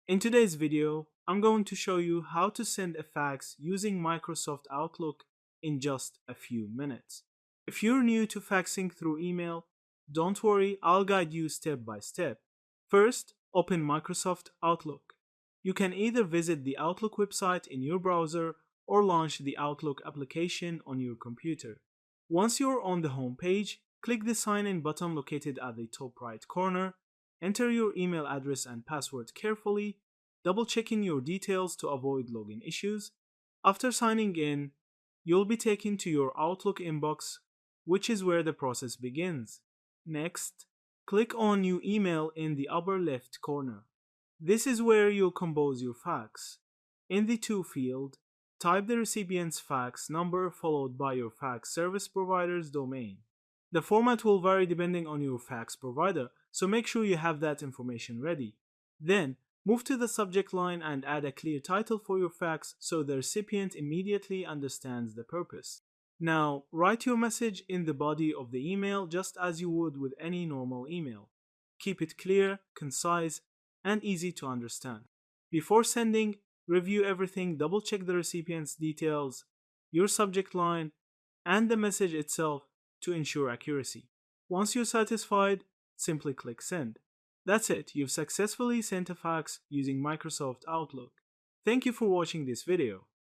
In today's video, I'm going to show you how to send a fax using Microsoft Outlook in just a few minutes. If you're new to faxing through email, don't worry, I'll guide you step by step. First, open Microsoft Outlook. You can either visit the Outlook website in your browser or launch the Outlook application on your computer. Once you're on the home page, click the Sign In button located at the top right corner. Enter your email address and password carefully, double checking your details to avoid login issues. After signing in, you'll be taken to your Outlook inbox, which is where the process begins. Next, click on New Email in the upper left corner. This is where you'll compose your fax. In the To field, type the recipient's fax number followed by your fax service provider's domain. The format will vary depending on your fax provider, so make sure you have that information ready. Then, move to the subject line and add a clear title for your fax so the recipient immediately understands the purpose. Now, write your message in the body of the email just as you would with any normal email. Keep it clear, concise, and easy to understand. Before sending, review everything, double check the recipient's details, your subject line, and the message itself to ensure accuracy. Once you're satisfied, simply click send. That's it, you've successfully sent a fax using Microsoft Outlook. Thank you for watching this video.